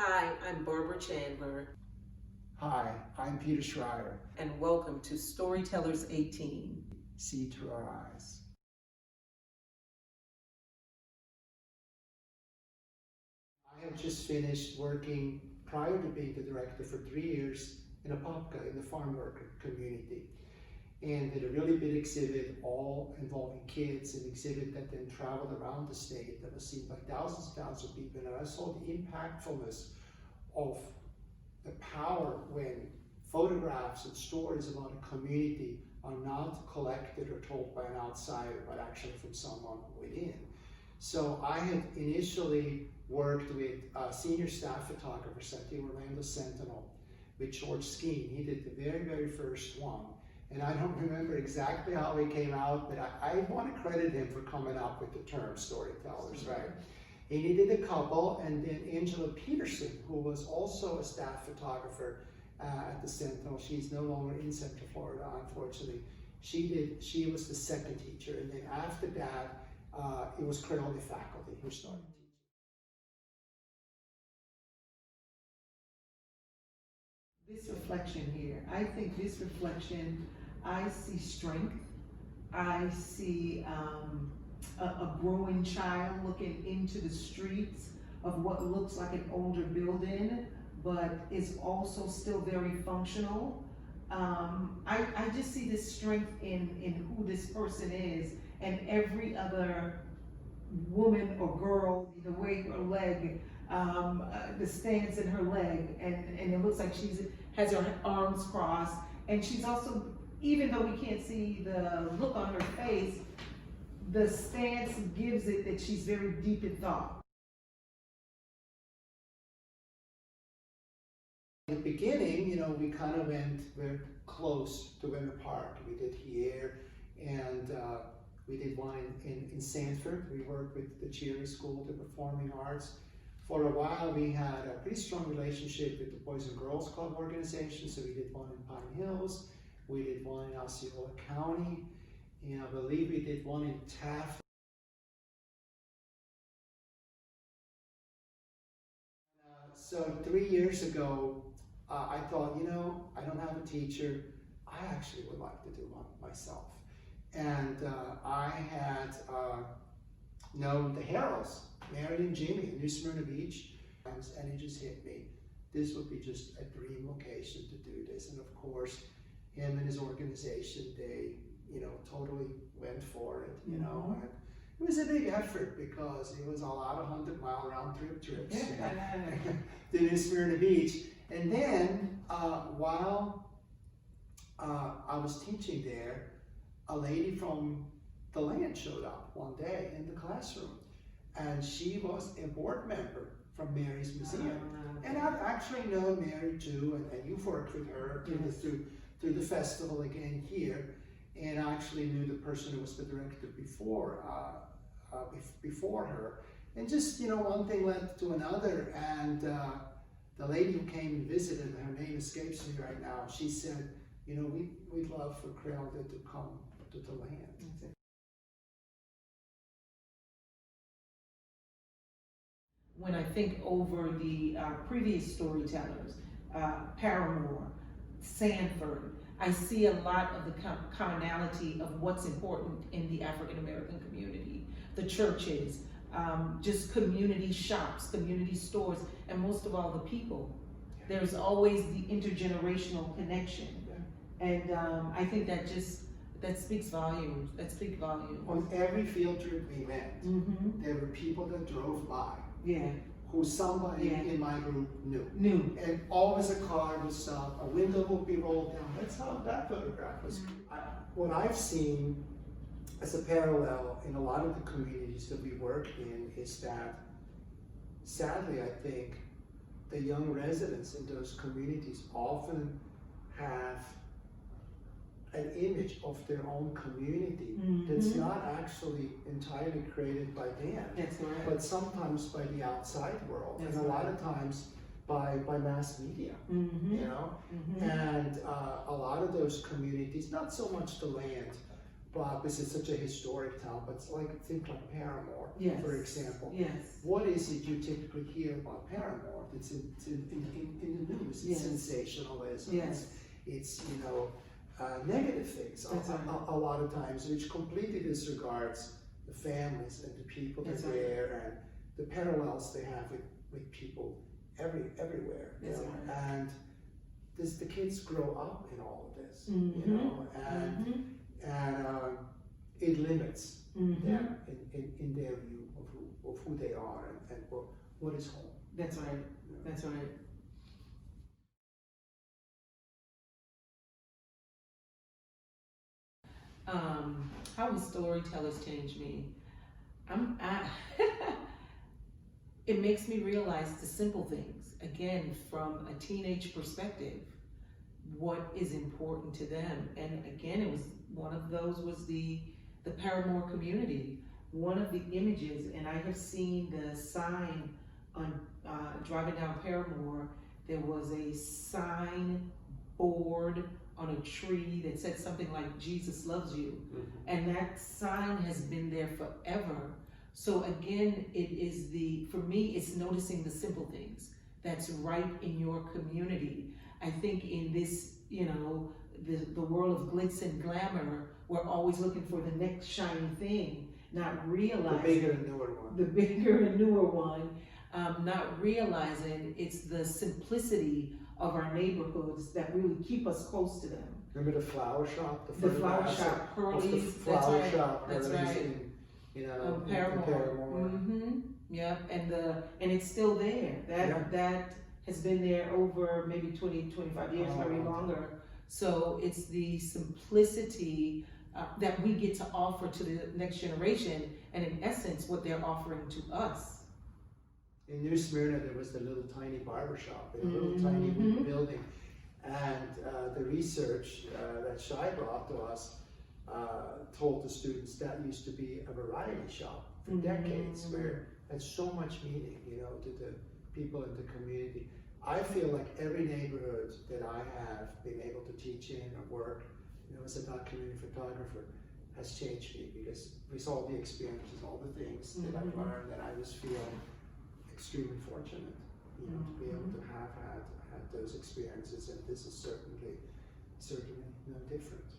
Hi, I'm Barbara Chandler. Hi, I'm Peter Schreier. And welcome to Storytellers 18. See through our eyes. I have just finished working, prior to being the director, for 3 years in Apopka in the farm worker community. And did a really big exhibit, all involving kids, an exhibit that then traveled around the state that was seen by thousands and thousands of people. And I saw the impactfulness of the power when photographs and stories about a community are not collected or told by an outsider, but actually from someone within. So I had initially worked with senior staff photographers at the Orlando Sentinel with George Skeen. He did the very, very first one. And I don't remember exactly how he came out, but I want to credit him for coming up with the term storytellers, right? And he did a couple, and then Angela Peterson, who was also a staff photographer at the Sentinel. She's no longer in Central Florida, unfortunately. She was the second teacher, and then after that, it was Creole faculty who started teaching. This reflection here, I think this reflection, I see strength. I see a growing child looking into the streets of what looks like an older building, but is also still very functional. I just see this strength in who this person is, and every other woman or girl, the way her leg, the stance in her leg, and it looks like she has her arms crossed, and she's also, even though we can't see the look on her face, the stance gives it that she's very deep in thought. In the beginning, we kind of went very close to Winter Park. We did here, and we did one in Sanford. We worked with the Cheery School, the Performing Arts. For a while, we had a pretty strong relationship with the Boys and Girls Club organization, so we did one in Pine Hills. We did one in Osceola County, and I believe we did one in Taft. So 3 years ago, I thought, I don't have a teacher. I actually would like to do one myself. And I had known the Harrells, Mary and Jimmy in New Smyrna Beach, and it just hit me. This would be just a dream location to do this. And of course, him and his organization, they, totally went for it, And it was a big effort because it was a lot of 100-mile round-trip trips to New Smyrna Beach. And then while I was teaching there, a lady from DeLand showed up one day in the classroom, and she was a board member from Mary's Museum. And I've actually known Mary too, and you've worked with her through the festival again here, and I actually knew the person who was the director before her. And just, one thing led to another, and the lady who came and visited, her name escapes me right now, she said, we'd love for Creole to come to DeLand. When I think over the previous storytellers, Paramore, Sanford, I see a lot of the commonality of what's important in the African American community, the churches, just community shops, community stores, and most of all the people. There's always the intergenerational connection. And I think that speaks volumes. On every field trip we met, there were people that drove by. Who somebody in my group knew. And always a car would stop, a window would be rolled down. That's how that photograph was. What I've seen as a parallel in a lot of the communities that we work in is that, sadly, I think the young residents in those communities often have an image of their own community that's not actually entirely created by them, but sometimes by the outside world, and a lot of times by mass media, And a lot of those communities, not so much the land, Bob, this is such a historic town, but it's like, think like Paramore, Yes. for example. Yes. What is it you typically hear about Paramore? It's in the news. It's Yes. sensationalism. Yes. It's negative things That's right. a lot of times, which completely disregards the families and the people that That's are right. there and the parallels they have with people everywhere. That's right. And the kids grow up in all of this, Mhm. and it limits Mhm. them in their view of who they are and what is home. That's right. That's right. How will storytellers change me? It makes me realize the simple things. Again, from a teenage perspective, what is important to them. And again, it was one of those was the Paramore community. One of the images, and I have seen the sign on driving down Paramore. There was a sign board on a tree that said something like "Jesus loves you," and that sign has been there forever. So again, it is for me, it's noticing the simple things that's right in your community. I think in this, the world of glitz and glamour, we're always looking for the next shiny thing, not realizing The bigger and newer one. the bigger and newer one, not realizing it's the simplicity of our neighborhoods that really keep us close to them. Remember the flower shop? The flower photographs shop, of the Hurley's, that's flower right, shop, that's Hurley's right. in Paramore. Paramore. Mm-hmm. Yep, and it's still there. That has been there over maybe 20, 25 years, maybe longer. So it's the simplicity that we get to offer to the next generation, and in essence, what they're offering to us. In New Smyrna, there was the little tiny barber shop in a little tiny wooden building. And the research that Shai brought to us told the students that used to be a variety shop for decades, where it had so much meaning, to the people in the community. I feel like every neighborhood that I have been able to teach in or work, as a documentary photographer, has changed me, because with all the experiences, all the things that I've learned, that I just feel extremely fortunate, to be able to have had those experiences, and this is certainly no different.